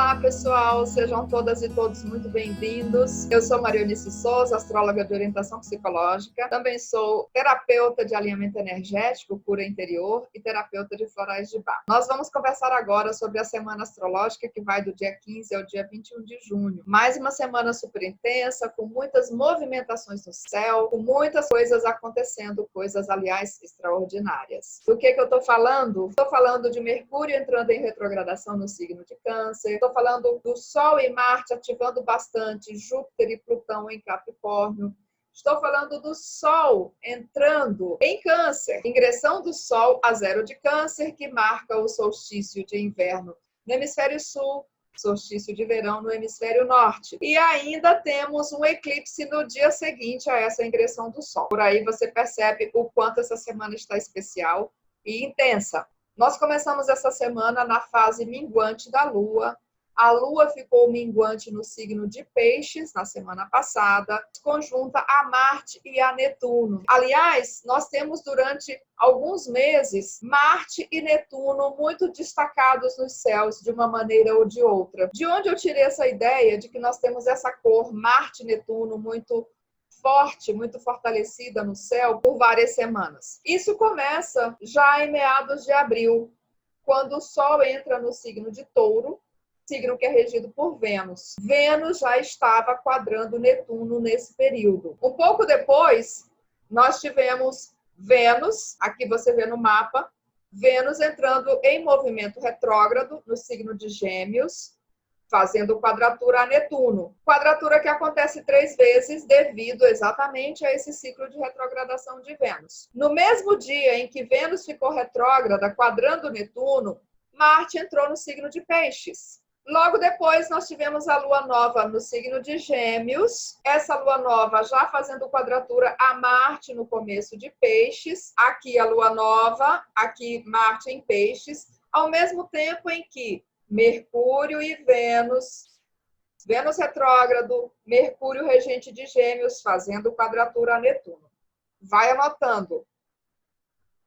Olá, pessoal! Sejam todas e todos muito bem-vindos. Eu sou Marionice Souza, astróloga de orientação psicológica. Também sou terapeuta de alinhamento energético, cura interior e terapeuta de florais de Bach. Nós vamos conversar agora sobre a semana astrológica que vai do dia 15 ao dia 21 de junho. Mais uma semana super intensa, com muitas movimentações no céu, com muitas coisas acontecendo, coisas, aliás, extraordinárias. Do que eu estou falando? Estou falando de Mercúrio entrando em retrogradação no signo de Câncer. Estou falando do Sol e Marte ativando bastante Júpiter e Plutão em Capricórnio. Estou falando do Sol entrando em Câncer, ingressão do Sol a zero de Câncer, que marca o solstício de inverno no hemisfério sul, solstício de verão no hemisfério norte. E ainda temos um eclipse no dia seguinte a essa ingressão do Sol. Por aí você percebe o quanto essa semana está especial e intensa. Nós começamos essa semana na fase minguante da Lua. A Lua ficou minguante no signo de Peixes na semana passada, conjunta a Marte e a Netuno. Aliás, nós temos durante alguns meses Marte e Netuno muito destacados nos céus de uma maneira ou de outra. De onde eu tirei essa ideia de que nós temos essa cor Marte e Netuno muito forte, muito fortalecida no céu por várias semanas. Isso começa já em meados de abril, quando o Sol entra no signo de Touro, signo que é regido por Vênus. Vênus já estava quadrando Netuno nesse período. Um pouco depois, nós tivemos Vênus, aqui você vê no mapa, Vênus entrando em movimento retrógrado no signo de Gêmeos, fazendo quadratura a Netuno. Quadratura que acontece 3 vezes devido exatamente a esse ciclo de retrogradação de Vênus. No mesmo dia em que Vênus ficou retrógrada, quadrando Netuno, Marte entrou no signo de Peixes. Logo depois, nós tivemos a Lua Nova no signo de Gêmeos. Essa Lua Nova já fazendo quadratura a Marte no começo de Peixes. Aqui a Lua Nova, aqui Marte em Peixes. Ao mesmo tempo em que Mercúrio e Vênus retrógrado, Mercúrio regente de Gêmeos fazendo quadratura a Netuno. Vai anotando.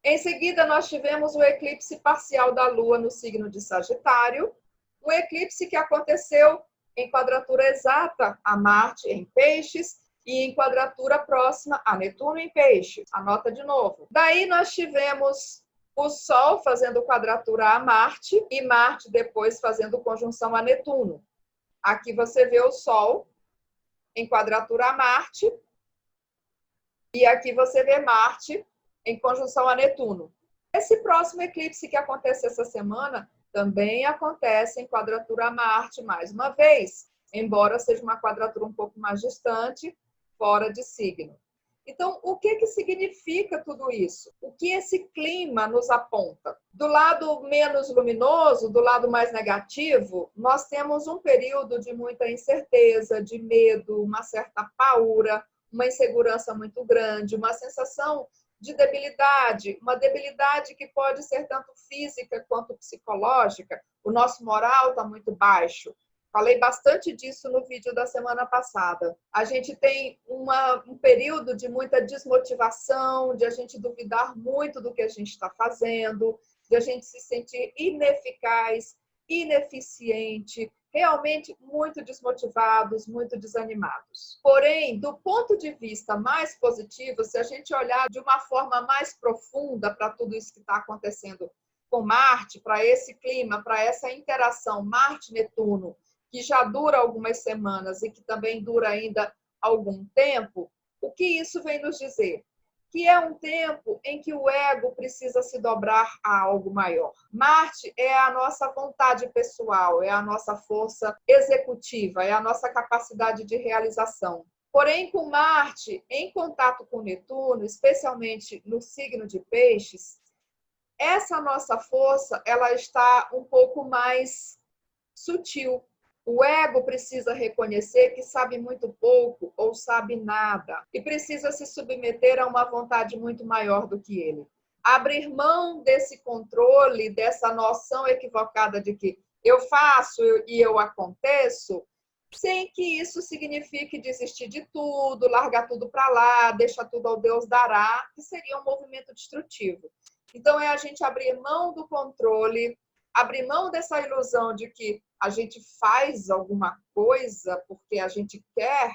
Em seguida, nós tivemos o eclipse parcial da Lua no signo de Sagitário, um eclipse que aconteceu em quadratura exata a Marte em Peixes e em quadratura próxima a Netuno em Peixes. Anota de novo. Daí nós tivemos o Sol fazendo quadratura a Marte e Marte depois fazendo conjunção a Netuno. Aqui você vê o Sol em quadratura a Marte e aqui você vê Marte em conjunção a Netuno. Esse próximo eclipse que acontece essa semana também acontece em quadratura a Marte mais uma vez, embora seja uma quadratura um pouco mais distante, fora de signo. Então, o que significa tudo isso? O que esse clima nos aponta? Do lado menos luminoso, do lado mais negativo, nós temos um período de muita incerteza, de medo, uma certa paura, uma insegurança muito grande, uma sensação de debilidade, uma debilidade que pode ser tanto física quanto psicológica. O nosso moral está muito baixo. Falei bastante disso no vídeo da semana passada. A gente tem um período de muita desmotivação, de a gente duvidar muito do que a gente está fazendo, de a gente se sentir ineficaz, ineficiente, realmente muito desmotivados, muito desanimados. Porém, do ponto de vista mais positivo, se a gente olhar de uma forma mais profunda para tudo isso que está acontecendo com Marte, para esse clima, para essa interação Marte-Netuno, que já dura algumas semanas e que também dura ainda algum tempo, o que isso vem nos dizer? Que é um tempo em que o ego precisa se dobrar a algo maior. Marte é a nossa vontade pessoal, é a nossa força executiva, é a nossa capacidade de realização. Porém, com Marte em contato com Netuno, especialmente no signo de Peixes, essa nossa força ela está um pouco mais sutil. O ego precisa reconhecer que sabe muito pouco ou sabe nada e precisa se submeter a uma vontade muito maior do que ele. Abrir mão desse controle, dessa noção equivocada de que eu faço e eu aconteço, sem que isso signifique desistir de tudo, largar tudo para lá, deixar tudo ao Deus dará, que seria um movimento destrutivo. Então, é a gente abrir mão do controle, abrir mão dessa ilusão de que a gente faz alguma coisa porque a gente quer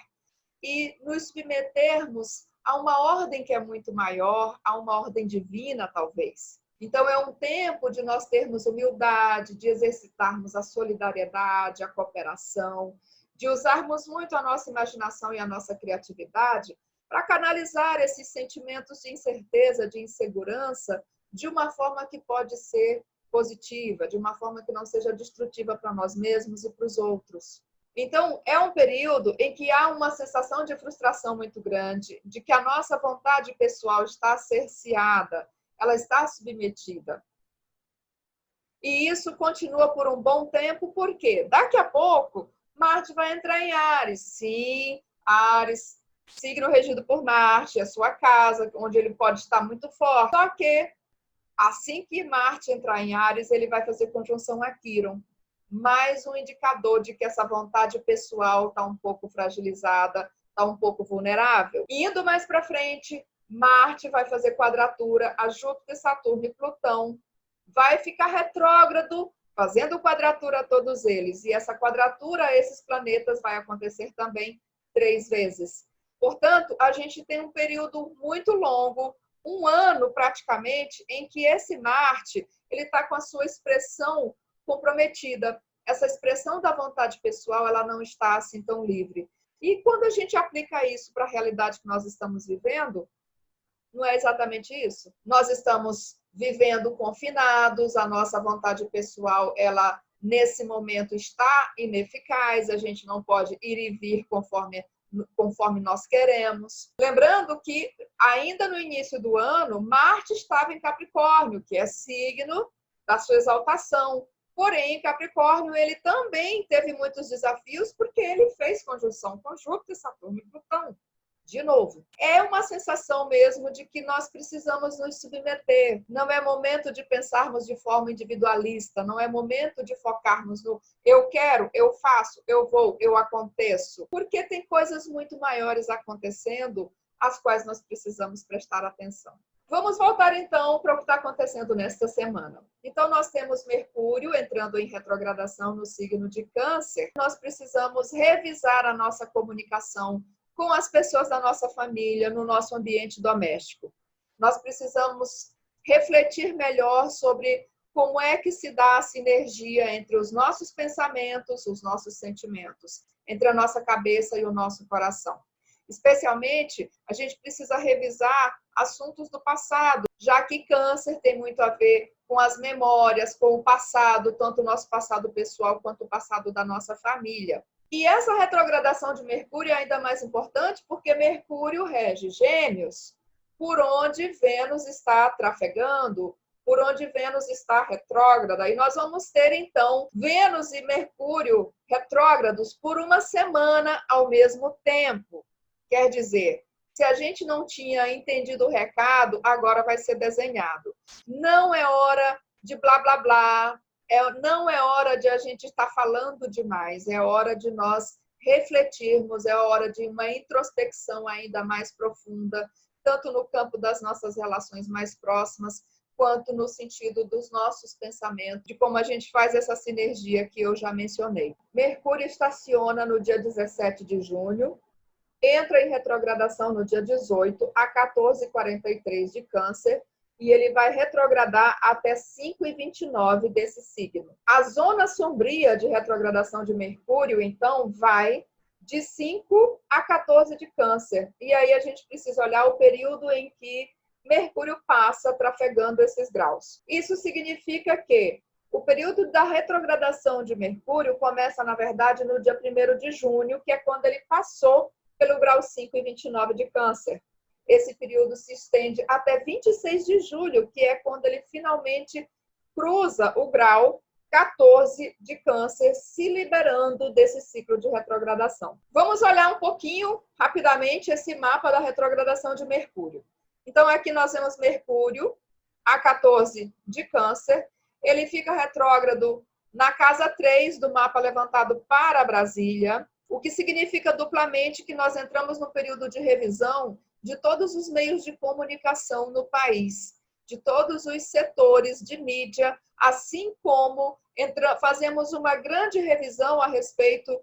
e nos submetermos a uma ordem que é muito maior, a uma ordem divina, talvez. Então, é um tempo de nós termos humildade, de exercitarmos a solidariedade, a cooperação, de usarmos muito a nossa imaginação e a nossa criatividade para canalizar esses sentimentos de incerteza, de insegurança, de uma forma que pode ser positiva, de uma forma que não seja destrutiva para nós mesmos e para os outros. Então, é um período em que há uma sensação de frustração muito grande, de que a nossa vontade pessoal está cerceada, ela está submetida. E isso continua por um bom tempo, porque daqui a pouco Marte vai entrar em Áries. Sim, Áries, signo regido por Marte, a sua casa, onde ele pode estar muito forte. Só que, assim que Marte entrar em Áries, ele vai fazer conjunção a Quirón. Mais um indicador de que essa vontade pessoal está um pouco fragilizada, está um pouco vulnerável. Indo mais para frente, Marte vai fazer quadratura a Júpiter, Saturno e Plutão. Vai ficar retrógrado, fazendo quadratura a todos eles. E essa quadratura a esses planetas vai acontecer também 3 vezes. Portanto, a gente tem um período muito longo, um ano praticamente, em que esse Marte ele está com a sua expressão comprometida. Essa expressão da vontade pessoal, ela não está assim tão livre. E quando a gente aplica isso para a realidade que nós estamos vivendo, não é exatamente isso? Nós estamos vivendo confinados, a nossa vontade pessoal, ela nesse momento está ineficaz, a gente não pode ir e vir conforme nós queremos. Lembrando que ainda no início do ano, Marte estava em Capricórnio, que é signo da sua exaltação. Porém, Capricórnio ele também teve muitos desafios porque ele fez conjunção com Júpiter, Saturno e Plutão. De novo, é uma sensação mesmo de que nós precisamos nos submeter. Não é momento de pensarmos de forma individualista, não é momento de focarmos no eu quero, eu faço, eu vou, eu aconteço. Porque tem coisas muito maiores acontecendo, às quais nós precisamos prestar atenção. Vamos voltar então para o que está acontecendo nesta semana. Então, nós temos Mercúrio entrando em retrogradação no signo de Câncer. Nós precisamos revisar a nossa comunicação com as pessoas da nossa família, no nosso ambiente doméstico. Nós precisamos refletir melhor sobre como é que se dá a sinergia entre os nossos pensamentos, os nossos sentimentos, entre a nossa cabeça e o nosso coração. Especialmente, a gente precisa revisar assuntos do passado, já que Câncer tem muito a ver com as memórias, com o passado, tanto o nosso passado pessoal quanto o passado da nossa família. E essa retrogradação de Mercúrio é ainda mais importante porque Mercúrio rege Gêmeos, por onde Vênus está trafegando, por onde Vênus está retrógrada. E nós vamos ter, então, Vênus e Mercúrio retrógrados por uma semana ao mesmo tempo. Quer dizer, se a gente não tinha entendido o recado, agora vai ser desenhado. Não é hora de blá, blá, blá. Não é hora de a gente estar falando demais. É hora de nós refletirmos, é hora de uma introspecção ainda mais profunda, tanto no campo das nossas relações mais próximas, quanto no sentido dos nossos pensamentos, de como a gente faz essa sinergia que eu já mencionei. Mercúrio estaciona no dia 17 de junho, entra em retrogradação no dia 18 a 14h43 de Câncer, e ele vai retrogradar até 5h29 desse signo. A zona sombria de retrogradação de Mercúrio, então, vai de 5 a 14 de Câncer. E aí a gente precisa olhar o período em que Mercúrio passa trafegando esses graus. Isso significa que o período da retrogradação de Mercúrio começa, na verdade, no dia 1º de junho, que é quando ele passou pelo grau 5h29 de Câncer. Esse período se estende até 26 de julho, que é quando ele finalmente cruza o grau 14 de Câncer, se liberando desse ciclo de retrogradação. Vamos olhar um pouquinho, rapidamente, esse mapa da retrogradação de Mercúrio. Então, aqui nós vemos Mercúrio, a 14 de Câncer. Ele fica retrógrado na casa 3 do mapa levantado para Brasília, o que significa duplamente que nós entramos no período de revisão de todos os meios de comunicação no país. de todos os setores de mídia, assim como fazemos uma grande revisão a respeito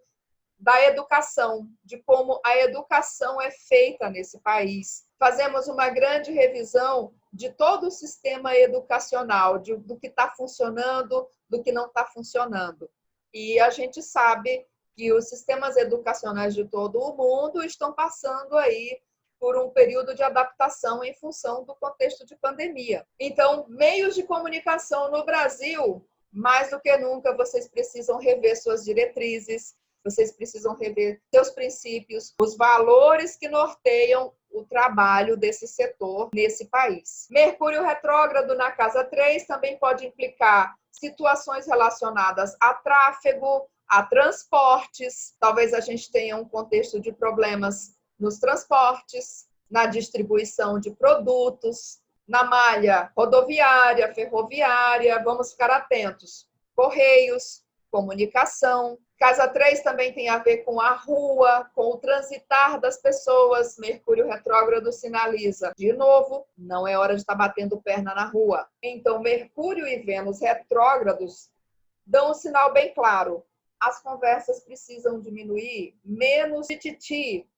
da educação, de como a educação é feita nesse país. Fazemos uma grande revisão de todo o sistema educacional, do que está funcionando, do que não está funcionando. E a gente sabe que os sistemas educacionais de todo o mundo estão passando aí por um período de adaptação em função do contexto de pandemia. Então, meios de comunicação no Brasil, mais do que nunca, vocês precisam rever suas diretrizes, vocês precisam rever seus princípios, os valores que norteiam o trabalho desse setor nesse país. Mercúrio retrógrado na casa 3 também pode implicar situações relacionadas a tráfego, a transportes. Talvez a gente tenha um contexto de problemas nos transportes, na distribuição de produtos, na malha rodoviária, ferroviária. Vamos ficar atentos. Correios, comunicação. Casa 3 também tem a ver com a rua, com o transitar das pessoas. Mercúrio retrógrado sinaliza, de novo, não é hora de estar batendo perna na rua. Então, Mercúrio e Vênus retrógrados dão um sinal bem claro. As conversas precisam diminuir, menos tititi,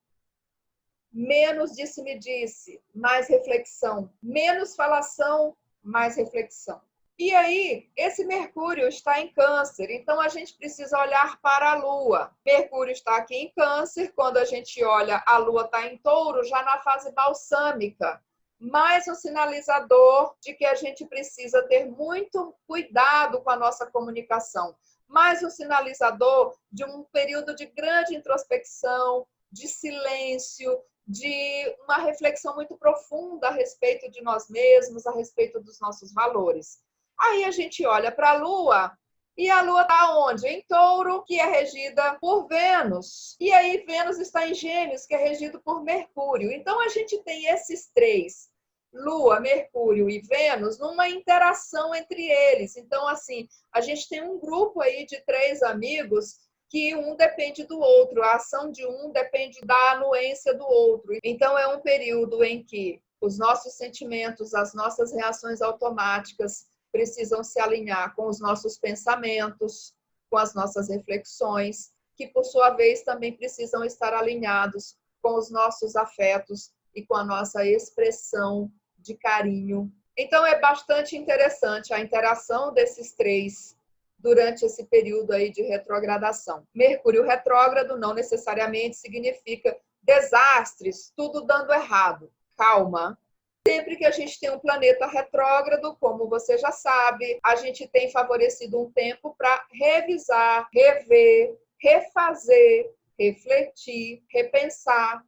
menos disse-me-disse, mais reflexão. Menos falação, mais reflexão. E aí, esse Mercúrio está em Câncer, então a gente precisa olhar para a Lua. Mercúrio está aqui em Câncer, quando a gente olha, a Lua está em Touro, já na fase balsâmica. Mais um sinalizador de que a gente precisa ter muito cuidado com a nossa comunicação. Mais um sinalizador de um período de grande introspecção, de silêncio, de uma reflexão muito profunda a respeito de nós mesmos, a respeito dos nossos valores. Aí a gente olha para a Lua, e a Lua está onde? Em Touro, que é regida por Vênus. E aí Vênus está em Gêmeos, que é regido por Mercúrio. Então a gente tem esses três, Lua, Mercúrio e Vênus, numa interação entre eles. Então, assim, a gente tem um grupo aí de 3 amigos que um depende do outro, a ação de um depende da anuência do outro. Então, é um período em que os nossos sentimentos, as nossas reações automáticas precisam se alinhar com os nossos pensamentos, com as nossas reflexões, que, por sua vez, também precisam estar alinhados com os nossos afetos e com a nossa expressão de carinho. Então, é bastante interessante a interação desses três durante esse período aí de retrogradação. Mercúrio retrógrado não necessariamente significa desastres, tudo dando errado. Calma. Sempre que a gente tem um planeta retrógrado, como você já sabe, a gente tem favorecido um tempo para revisar, rever, refazer, refletir, repensar,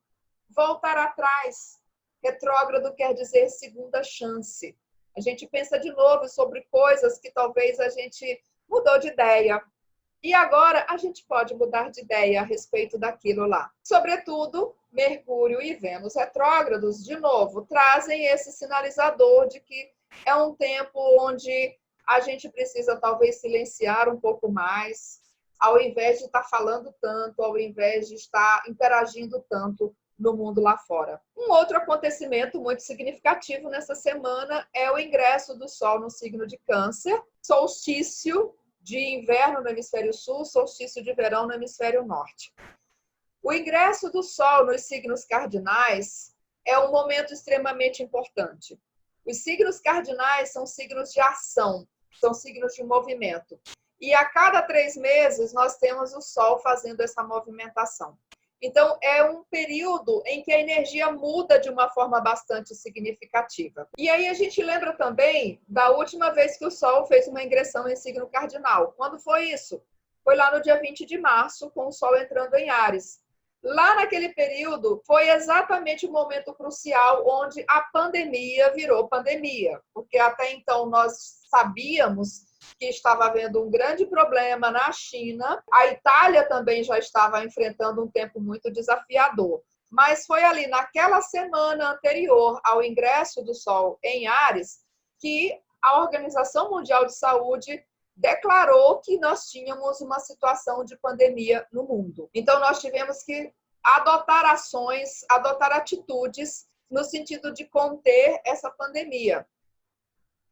voltar atrás. Retrógrado quer dizer segunda chance. A gente pensa de novo sobre coisas que talvez a gente mudou de ideia. E agora a gente pode mudar de ideia a respeito daquilo lá. Sobretudo, Mercúrio e Vênus retrógrados, de novo, trazem esse sinalizador de que é um tempo onde a gente precisa talvez silenciar um pouco mais, ao invés de estar falando tanto, ao invés de estar interagindo tanto no mundo lá fora. Um outro acontecimento muito significativo nessa semana é o ingresso do Sol no signo de Câncer, solstício de inverno no hemisfério sul, solstício de verão no hemisfério norte. O ingresso do Sol nos signos cardinais é um momento extremamente importante. Os signos cardinais são signos de ação, são signos de movimento. E a cada 3 meses nós temos o Sol fazendo essa movimentação. Então, é um período em que a energia muda de uma forma bastante significativa. E aí a gente lembra também da última vez que o Sol fez uma ingressão em signo cardinal. Quando foi isso? Foi lá no dia 20 de março, com o Sol entrando em Áries. Lá naquele período, foi exatamente o momento crucial onde a pandemia virou pandemia. Porque até então nós sabíamos que estava havendo um grande problema na China. A Itália também já estava enfrentando um tempo muito desafiador. Mas foi ali naquela semana anterior ao ingresso do Sol em Áries que a Organização Mundial de Saúde declarou que nós tínhamos uma situação de pandemia no mundo. Então, nós tivemos que adotar ações, adotar atitudes no sentido de conter essa pandemia.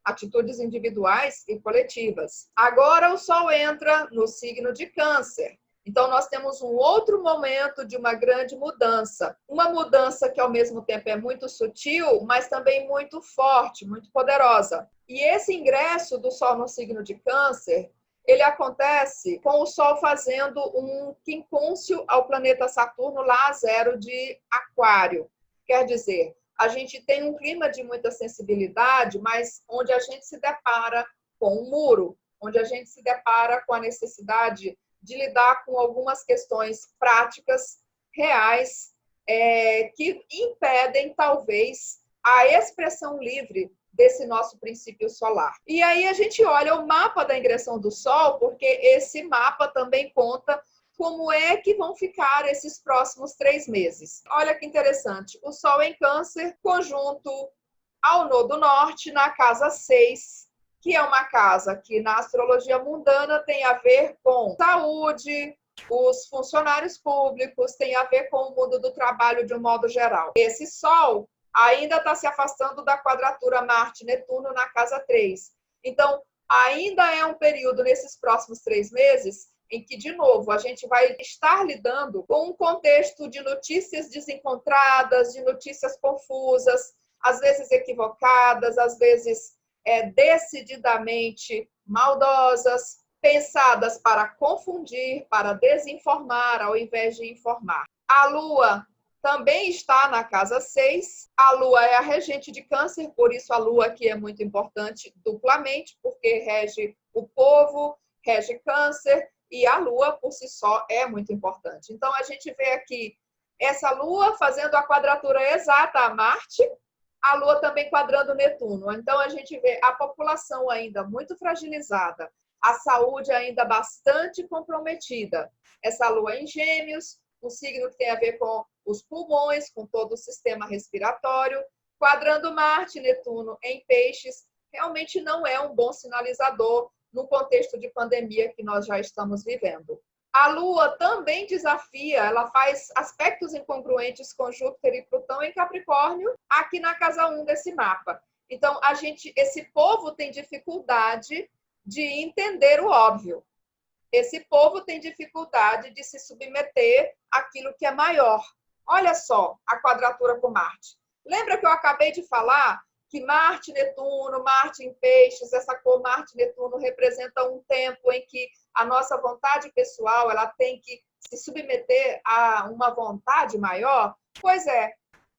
atitudes individuais e coletivas. Agora o Sol entra no signo de Câncer. Então, nós temos um outro momento de uma grande mudança. Uma mudança que, ao mesmo tempo, é muito sutil, mas também muito forte, muito poderosa. E esse ingresso do Sol no signo de Câncer, ele acontece com o Sol fazendo um quincúncio ao planeta Saturno lá a 0 de Aquário. Quer dizer, a gente tem um clima de muita sensibilidade, mas onde a gente se depara com um muro, onde a gente se depara com a necessidade de lidar com algumas questões práticas, reais, que impedem, talvez, a expressão livre desse nosso princípio solar. E aí a gente olha o mapa da ingressão do Sol, porque esse mapa também conta como é que vão ficar esses próximos 3 meses. Olha que interessante, o Sol em Câncer, conjunto ao Nodo Norte, na casa 6, que é uma casa que na astrologia mundana tem a ver com saúde, os funcionários públicos, tem a ver com o mundo do trabalho de um modo geral. Esse Sol ainda está se afastando da quadratura Marte-Netuno na casa 3. Então, ainda é um período nesses próximos 3 meses em que, de novo, a gente vai estar lidando com um contexto de notícias desencontradas, de notícias confusas, às vezes equivocadas, às vezes decididamente maldosas, pensadas para confundir, para desinformar, ao invés de informar. A Lua também está na casa 6. A Lua é a regente de Câncer, por isso a Lua aqui é muito importante duplamente, porque rege o povo, rege Câncer, e a Lua, por si só, é muito importante. Então, a gente vê aqui essa Lua fazendo a quadratura exata a Marte, a Lua também quadrando Netuno. Então, a gente vê a população ainda muito fragilizada, a saúde ainda bastante comprometida. Essa Lua em Gêmeos, um signo que tem a ver com os pulmões, com todo o sistema respiratório, quadrando Marte, Netuno em Peixes, realmente não é um bom sinalizador no contexto de pandemia que nós já estamos vivendo. A Lua também desafia, ela faz aspectos incongruentes com Júpiter e Plutão em Capricórnio, aqui na casa 1 desse mapa. Então, esse povo tem dificuldade de entender o óbvio. Esse povo tem dificuldade de se submeter àquilo que é maior. Olha só a quadratura com Marte. Lembra que eu acabei de falar que Marte, Netuno, Marte em Peixes, essa cor Marte, Netuno representa um tempo em que a nossa vontade pessoal ela tem que se submeter a uma vontade maior? Pois é,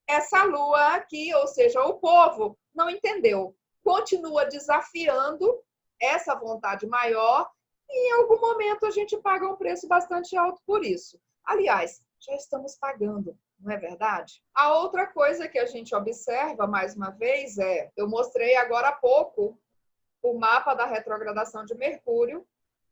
essa Lua aqui, ou seja, o povo, não entendeu. Continua desafiando essa vontade maior e em algum momento a gente paga um preço bastante alto por isso. Aliás, já estamos pagando, não é verdade? A outra coisa que a gente observa, mais uma vez, eu mostrei agora há pouco o mapa da retrogradação de Mercúrio,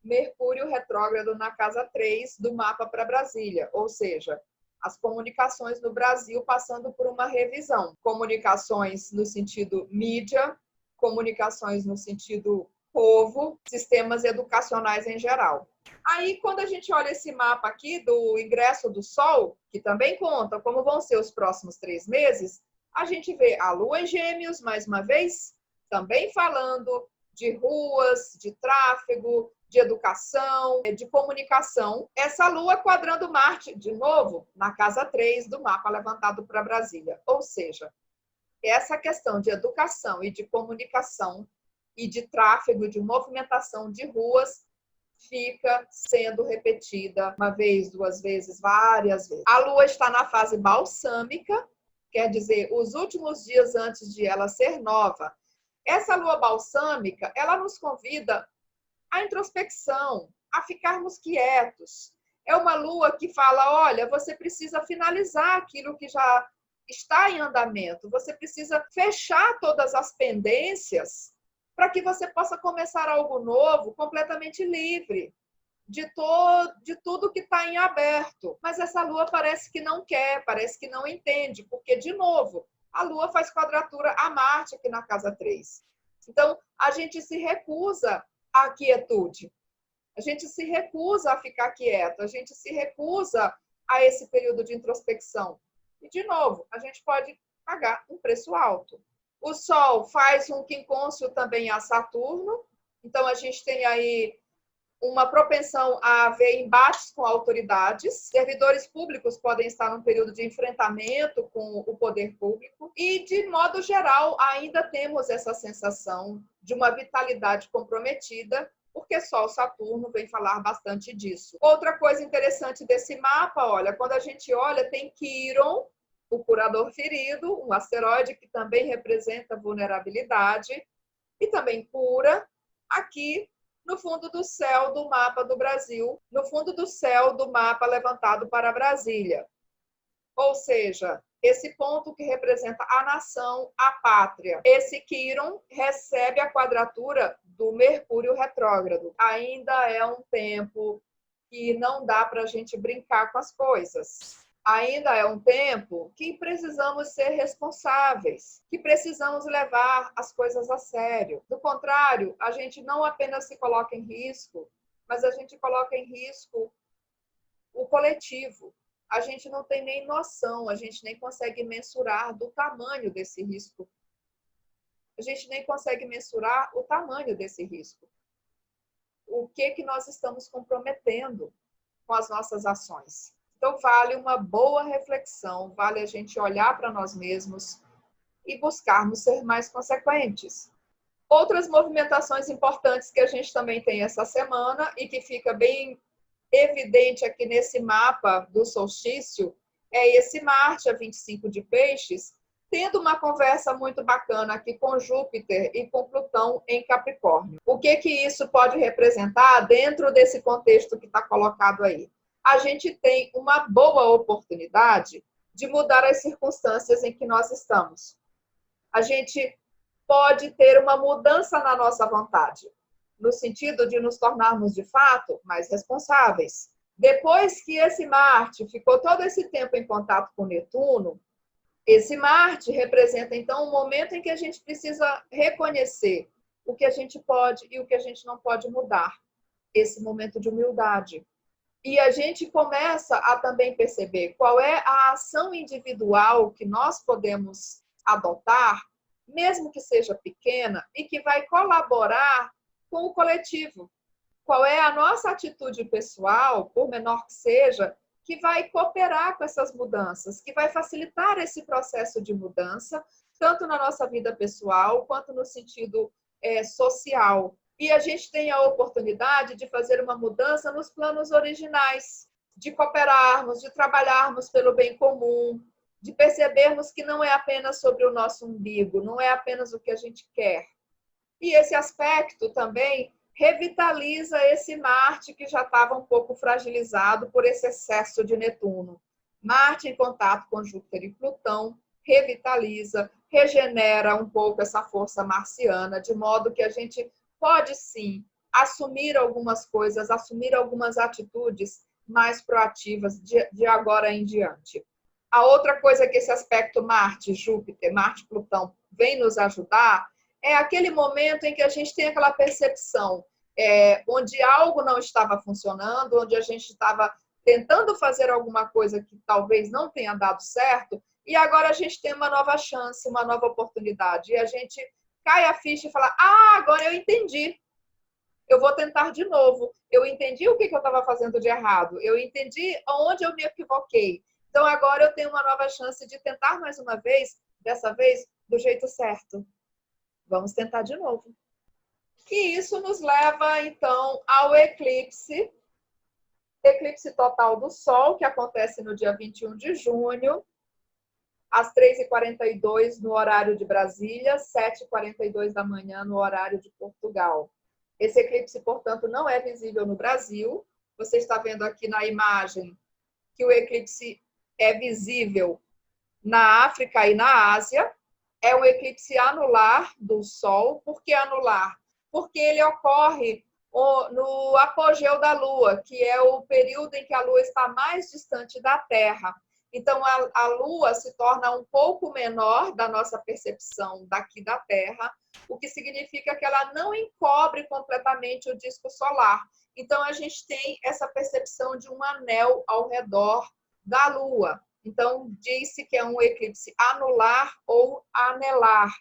Mercúrio retrógrado na casa 3 do mapa para Brasília, ou seja, as comunicações no Brasil passando por uma revisão. Comunicações no sentido mídia, comunicações no sentido povo, sistemas educacionais em geral. Aí, quando a gente olha esse mapa aqui do ingresso do Sol, que também conta como vão ser os próximos 3 meses, a gente vê a Lua em Gêmeos, mais uma vez, também falando de ruas, de tráfego, de educação, de comunicação. Essa Lua quadrando Marte, de novo, na casa 3 do mapa levantado para Brasília. Ou seja, essa questão de educação e de comunicação e de tráfego, de movimentação de ruas, fica sendo repetida uma vez, 2 vezes, várias vezes. A Lua está na fase balsâmica, quer dizer, os últimos dias antes de ela ser nova. Essa Lua balsâmica, ela nos convida à introspecção, a ficarmos quietos. É uma Lua que fala, olha, você precisa finalizar aquilo que já está em andamento, você precisa fechar todas as pendências para que você possa começar algo novo, completamente livre de tudo que está em aberto. Mas essa Lua parece que não quer, parece que não entende, porque, de novo, a Lua faz quadratura a Marte aqui na casa 3. Então, a gente se recusa à quietude, a gente se recusa a ficar quieto, a gente se recusa a esse período de introspecção. E, de novo, a gente pode pagar um preço alto. O Sol faz um quincúncio também a Saturno, então a gente tem aí uma propensão a haver embates com autoridades. Servidores públicos podem estar num período de enfrentamento com o poder público. E, de modo geral, ainda temos essa sensação de uma vitalidade comprometida, porque Sol Saturno vem falar bastante disso. Outra coisa interessante desse mapa, olha, quando a gente olha, tem Quiron, o curador ferido, um asteroide que também representa vulnerabilidade e também cura, aqui no fundo do céu do mapa do Brasil, no fundo do céu do mapa levantado para Brasília. Ou seja, esse ponto que representa a nação, a pátria. Esse Quiron recebe a quadratura do Mercúrio retrógrado. Ainda é um tempo que não dá para a gente brincar com as coisas. Ainda é um tempo que precisamos ser responsáveis, que precisamos levar as coisas a sério. Do contrário, a gente não apenas se coloca em risco, mas a gente coloca em risco o coletivo. A gente não tem nem noção, a gente nem consegue mensurar do tamanho desse risco. A gente nem consegue mensurar o tamanho desse risco. O que nós estamos comprometendo com as nossas ações. Então, vale uma boa reflexão, vale a gente olhar para nós mesmos e buscarmos ser mais consequentes. Outras movimentações importantes que a gente também tem essa semana e que fica bem evidente aqui nesse mapa do solstício é esse Marte, a 25 de Peixes, tendo uma conversa muito bacana aqui com Júpiter e com Plutão em Capricórnio. O que isso pode representar dentro desse contexto que está colocado aí? A gente tem uma boa oportunidade de mudar as circunstâncias em que nós estamos. A gente pode ter uma mudança na nossa vontade, no sentido de nos tornarmos, de fato, mais responsáveis. Depois que esse Marte ficou todo esse tempo em contato com Netuno, esse Marte representa, então, um momento em que a gente precisa reconhecer o que a gente pode e o que a gente não pode mudar. Esse momento de humildade. E a gente começa a também perceber qual é a ação individual que nós podemos adotar, mesmo que seja pequena, e que vai colaborar com o coletivo. Qual é a nossa atitude pessoal, por menor que seja, que vai cooperar com essas mudanças, que vai facilitar esse processo de mudança, tanto na nossa vida pessoal, quanto no sentido social. E a gente tem a oportunidade de fazer uma mudança nos planos originais, de cooperarmos, de trabalharmos pelo bem comum, de percebermos que não é apenas sobre o nosso umbigo, não é apenas o que a gente quer. E esse aspecto também revitaliza esse Marte que já estava um pouco fragilizado por esse excesso de Netuno. Marte em contato com Júpiter e Plutão revitaliza, regenera um pouco essa força marciana, de modo que a gente pode sim assumir algumas coisas, assumir algumas atitudes mais proativas de agora em diante. A outra coisa que esse aspecto Marte, Júpiter, Marte, Plutão vem nos ajudar é aquele momento em que a gente tem aquela percepção onde algo não estava funcionando, onde a gente estava tentando fazer alguma coisa que talvez não tenha dado certo, e agora a gente tem uma nova chance, uma nova oportunidade, e a gente cai a ficha e fala, agora eu entendi, eu vou tentar de novo, eu entendi o que eu estava fazendo de errado, eu entendi onde eu me equivoquei, então agora eu tenho uma nova chance de tentar mais uma vez, dessa vez do jeito certo. Vamos tentar de novo. E isso nos leva, então, ao eclipse total do Sol, que acontece no dia 21 de junho, às 3h42 no horário de Brasília, 7h42 da manhã no horário de Portugal. Esse eclipse, portanto, não é visível no Brasil. Você está vendo aqui na imagem que o eclipse é visível na África e na Ásia. É um eclipse anular do Sol. Por que anular? Porque ele ocorre no apogeu da Lua, que é o período em que a Lua está mais distante da Terra. Então, a Lua se torna um pouco menor da nossa percepção daqui da Terra, o que significa que ela não encobre completamente o disco solar. Então, a gente tem essa percepção de um anel ao redor da Lua. Então, diz-se que é um eclipse anular ou anelar.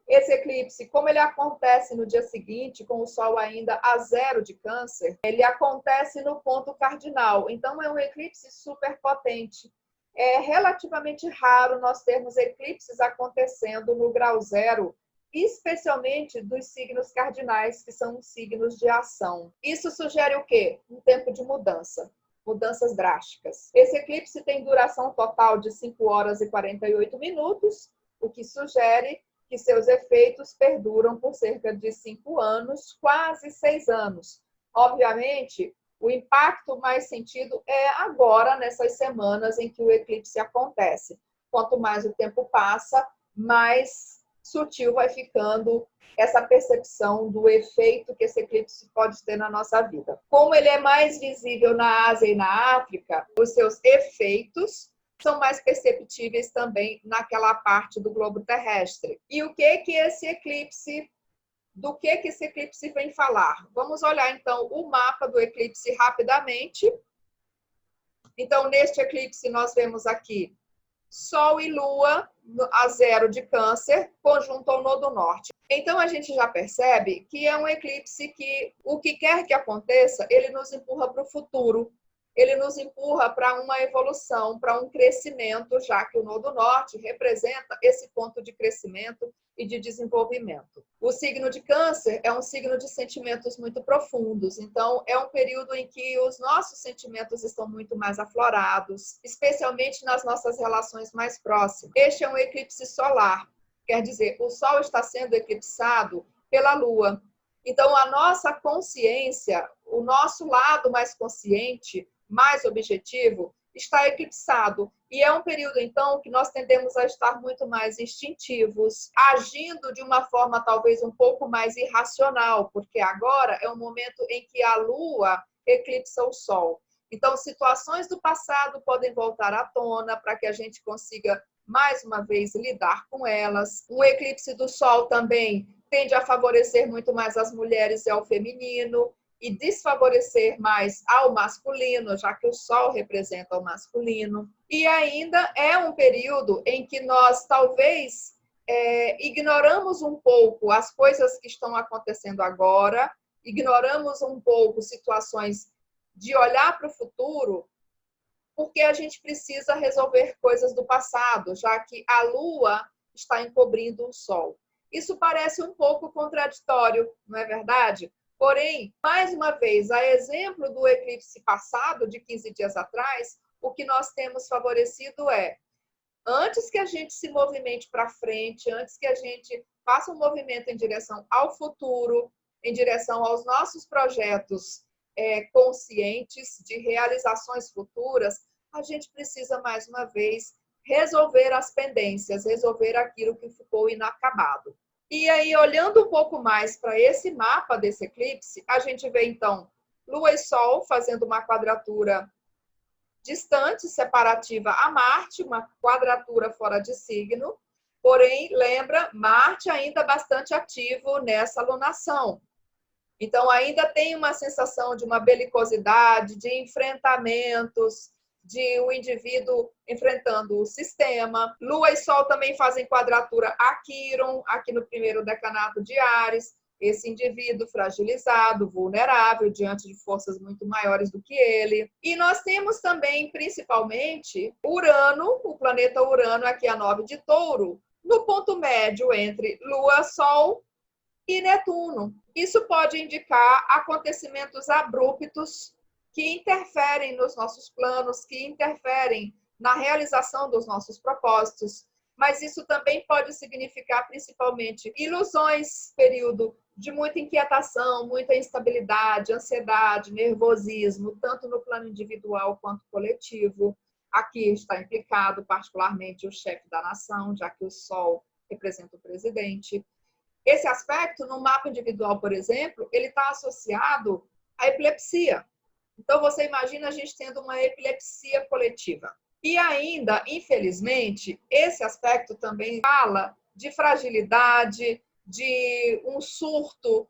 Esse eclipse, como ele acontece no dia seguinte, com o Sol ainda a 0 de Câncer, ele acontece no ponto cardinal. Então, é um eclipse super potente. É relativamente raro nós termos eclipses acontecendo no grau 0, especialmente dos signos cardinais, que são signos de ação. Isso sugere o quê? Um tempo de mudança. Mudanças drásticas. Esse eclipse tem duração total de 5 horas e 48 minutos, o que sugere que seus efeitos perduram por cerca de 5 anos, quase 6 anos. Obviamente, o impacto mais sentido é agora, nessas semanas em que o eclipse acontece. Quanto mais o tempo passa, mais sutil vai ficando essa percepção do efeito que esse eclipse pode ter na nossa vida. Como ele é mais visível na Ásia e na África, os seus efeitos são mais perceptíveis também naquela parte do globo terrestre. E o que esse eclipse, do que esse eclipse vem falar? Vamos olhar então o mapa do eclipse rapidamente. Então, neste eclipse nós vemos aqui Sol e Lua a 0 de Câncer, conjunto ao Nodo Norte. Então, a gente já percebe que é um eclipse que, o que quer que aconteça, ele nos empurra para o futuro. Ele nos empurra para uma evolução, para um crescimento, já que o Nodo Norte representa esse ponto de crescimento e de desenvolvimento. O signo de Câncer é um signo de sentimentos muito profundos, então é um período em que os nossos sentimentos estão muito mais aflorados, especialmente nas nossas relações mais próximas. Este é um eclipse solar, quer dizer, o Sol está sendo eclipsado pela Lua. Então, a nossa consciência, o nosso lado mais consciente, mais objetivo, está eclipsado. E é um período, então, que nós tendemos a estar muito mais instintivos, agindo de uma forma talvez um pouco mais irracional, porque agora é um momento em que a Lua eclipsa o Sol. Então, situações do passado podem voltar à tona para que a gente consiga, mais uma vez, lidar com elas. Um eclipse do Sol também tende a favorecer muito mais as mulheres e ao feminino, e desfavorecer mais ao masculino, já que o Sol representa o masculino. E ainda é um período em que nós talvez ignoramos um pouco as coisas que estão acontecendo agora, ignoramos um pouco situações de olhar para o futuro, porque a gente precisa resolver coisas do passado, já que a Lua está encobrindo o Sol. Isso parece um pouco contraditório, não é verdade? Porém, mais uma vez, a exemplo do eclipse passado, de 15 dias atrás, o que nós temos favorecido é, antes que a gente se movimente para frente, antes que a gente faça um movimento em direção ao futuro, em direção aos nossos projetos conscientes de realizações futuras, a gente precisa, mais uma vez, resolver as pendências, resolver aquilo que ficou inacabado. E aí, olhando um pouco mais para esse mapa desse eclipse, a gente vê, então, Lua e Sol fazendo uma quadratura distante, separativa a Marte, uma quadratura fora de signo. Porém, lembra, Marte ainda bastante ativo nessa lunação. Então, ainda tem uma sensação de uma belicosidade, de enfrentamentos, de um indivíduo enfrentando o sistema. Lua e Sol também fazem quadratura a Quíron, aqui no primeiro decanato de Áries, esse indivíduo fragilizado, vulnerável, diante de forças muito maiores do que ele. E nós temos também, principalmente, Urano, o planeta Urano, aqui a 9 de Touro, no ponto médio entre Lua, Sol e Netuno. Isso pode indicar acontecimentos abruptos que interferem nos nossos planos, que interferem na realização dos nossos propósitos, mas isso também pode significar principalmente ilusões, período de muita inquietação, muita instabilidade, ansiedade, nervosismo, tanto no plano individual quanto coletivo. Aqui está implicado particularmente o chefe da nação, já que o Sol representa o presidente. Esse aspecto, no mapa individual, por exemplo, ele está associado à epilepsia. Então, você imagina a gente tendo uma epilepsia coletiva. E ainda, infelizmente, esse aspecto também fala de fragilidade, de um surto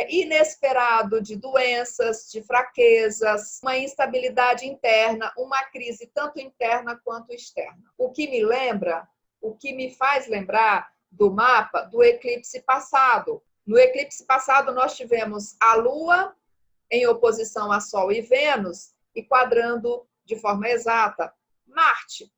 inesperado de doenças, de fraquezas, uma instabilidade interna, uma crise tanto interna quanto externa. O que me lembra, o que me faz lembrar do mapa do eclipse passado. No eclipse passado, nós tivemos a Lua em oposição a Sol e Vênus e quadrando de forma exata Marte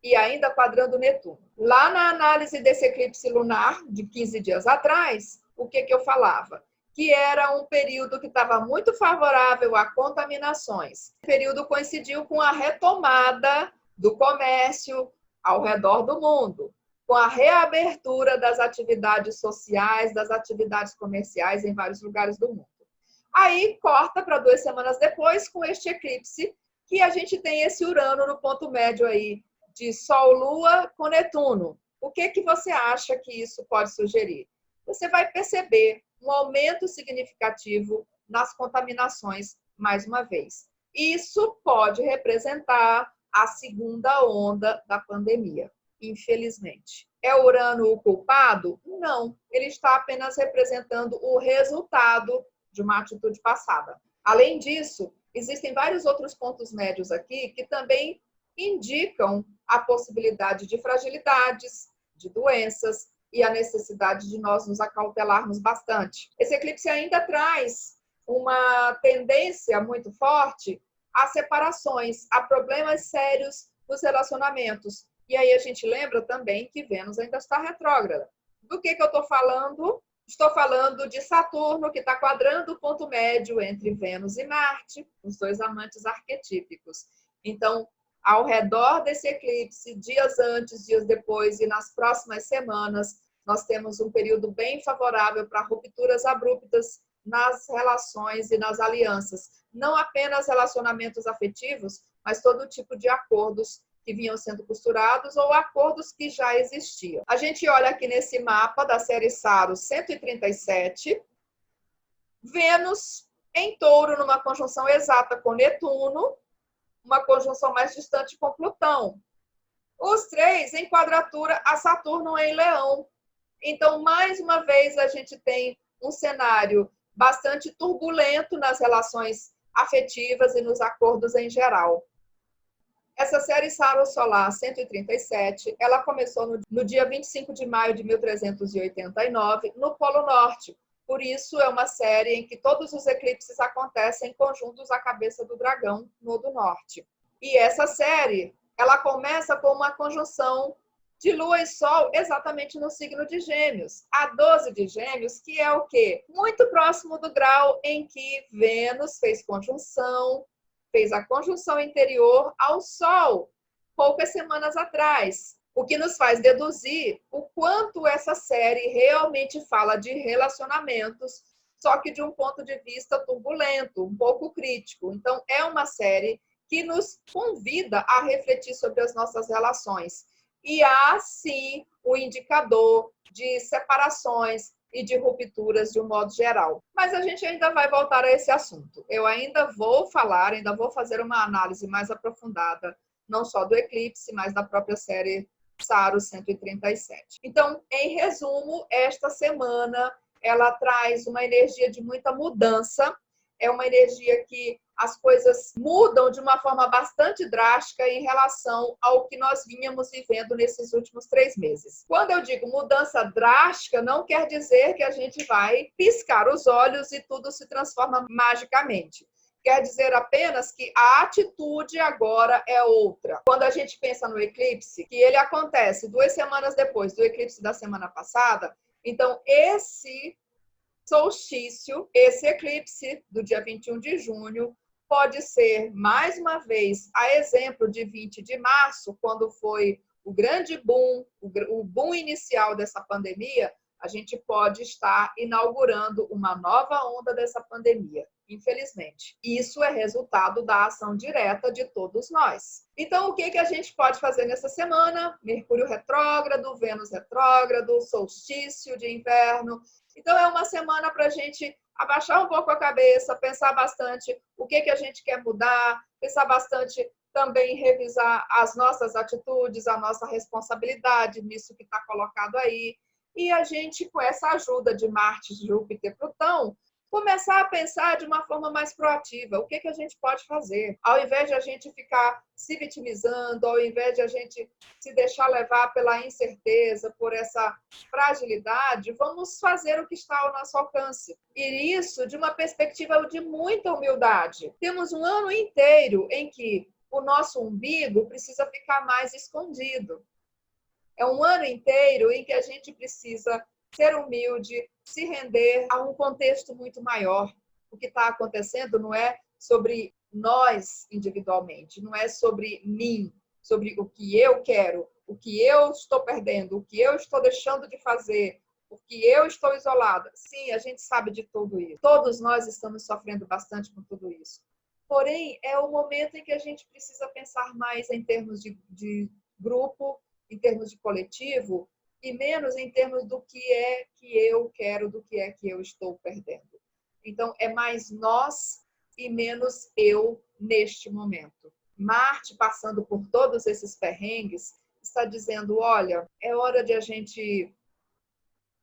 e ainda quadrando Netuno. Lá na análise desse eclipse lunar de 15 dias atrás, o que eu falava? Que era um período que estava muito favorável a contaminações. O período coincidiu com a retomada do comércio ao redor do mundo, com a reabertura das atividades sociais, das atividades comerciais em vários lugares do mundo. Aí corta para 2 semanas depois com este eclipse, que a gente tem esse Urano no ponto médio aí de Sol, Lua com Netuno. O que você acha que isso pode sugerir? Você vai perceber um aumento significativo nas contaminações mais uma vez. Isso pode representar a segunda onda da pandemia, infelizmente. É Urano o culpado? Não, ele está apenas representando o resultado de uma atitude passada. Além disso, existem vários outros pontos médios aqui que também indicam a possibilidade de fragilidades, de doenças e a necessidade de nós nos acautelarmos bastante. Esse eclipse ainda traz uma tendência muito forte a separações, a problemas sérios nos relacionamentos. E aí a gente lembra também que Vênus ainda está retrógrada. Do que eu estou falando? Estou falando de Saturno, que está quadrando o ponto médio entre Vênus e Marte, os dois amantes arquetípicos. Então, ao redor desse eclipse, dias antes, dias depois e nas próximas semanas, nós temos um período bem favorável para rupturas abruptas nas relações e nas alianças. Não apenas relacionamentos afetivos, mas todo tipo de acordos que vinham sendo costurados ou acordos que já existiam. A gente olha aqui nesse mapa da série Saros 137, Vênus em Touro numa conjunção exata com Netuno, uma conjunção mais distante com Plutão. Os 3 em quadratura a Saturno em Leão. Então, mais uma vez, a gente tem um cenário bastante turbulento nas relações afetivas e nos acordos em geral. Essa série Saros Solar 137, ela começou no dia 25 de maio de 1389, no Polo Norte. Por isso, é uma série em que todos os eclipses acontecem conjuntos à cabeça do dragão, no do norte. E essa série, ela começa com uma conjunção de Lua e Sol exatamente no signo de Gêmeos. A 12 de Gêmeos, que é o quê? Muito próximo do grau em que Vênus fez a conjunção interior ao Sol, poucas semanas atrás. O que nos faz deduzir o quanto essa série realmente fala de relacionamentos, só que de um ponto de vista turbulento, um pouco crítico. Então, é uma série que nos convida a refletir sobre as nossas relações. E há, sim, o indicador de separações e de rupturas de um modo geral. Mas a gente ainda vai voltar a esse assunto. Eu ainda vou fazer uma análise mais aprofundada, não só do eclipse, mas da própria série Saros 137. Então, em resumo, esta semana ela traz uma energia de muita mudança, é uma energia que as coisas mudam de uma forma bastante drástica em relação ao que nós vínhamos vivendo nesses últimos 3 meses. Quando eu digo mudança drástica, não quer dizer que a gente vai piscar os olhos e tudo se transforma magicamente. Quer dizer apenas que a atitude agora é outra. Quando a gente pensa no eclipse, que ele acontece 2 semanas depois do eclipse da semana passada, então esse solstício, esse eclipse do dia 21 de junho, pode ser, mais uma vez, a exemplo de 20 de março, quando foi o grande boom, o boom inicial dessa pandemia, a gente pode estar inaugurando uma nova onda dessa pandemia, infelizmente. Isso é resultado da ação direta de todos nós. Então, o que a gente pode fazer nessa semana? Mercúrio retrógrado, Vênus retrógrado, solstício de inverno. Então, é uma semana para a gente abaixar um pouco a cabeça, pensar bastante o que a gente quer mudar, pensar bastante também revisar as nossas atitudes, a nossa responsabilidade nisso que está colocado aí. E a gente, com essa ajuda de Marte, Júpiter e Plutão, começar a pensar de uma forma mais proativa. O que a gente pode fazer? Ao invés de a gente ficar se vitimizando, ao invés de a gente se deixar levar pela incerteza, por essa fragilidade, vamos fazer o que está ao nosso alcance. E isso de uma perspectiva de muita humildade. Temos um ano inteiro em que o nosso umbigo precisa ficar mais escondido. É um ano inteiro em que a gente precisa ser humilde, se render a um contexto muito maior. O que está acontecendo não é sobre nós individualmente, não é sobre mim, sobre o que eu quero, o que eu estou perdendo, o que eu estou deixando de fazer, o que eu estou isolada. Sim, a gente sabe de tudo isso. Todos nós estamos sofrendo bastante com tudo isso. Porém, é o momento em que a gente precisa pensar mais em termos de grupo, em termos de coletivo, e menos em termos do que é que eu quero, do que é que eu estou perdendo. Então, é mais nós e menos eu neste momento. Marte, passando por todos esses perrengues, está dizendo, olha, é hora de a gente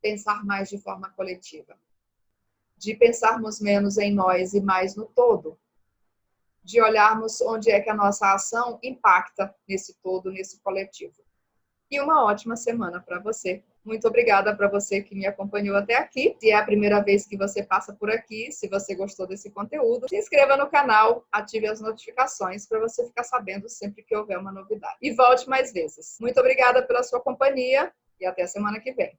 pensar mais de forma coletiva, de pensarmos menos em nós e mais no todo, de olharmos onde é que a nossa ação impacta nesse todo, nesse coletivo. E uma ótima semana para você. Muito obrigada para você que me acompanhou até aqui. Se é a primeira vez que você passa por aqui, se você gostou desse conteúdo, se inscreva no canal, ative as notificações para você ficar sabendo sempre que houver uma novidade. E volte mais vezes. Muito obrigada pela sua companhia e até a semana que vem.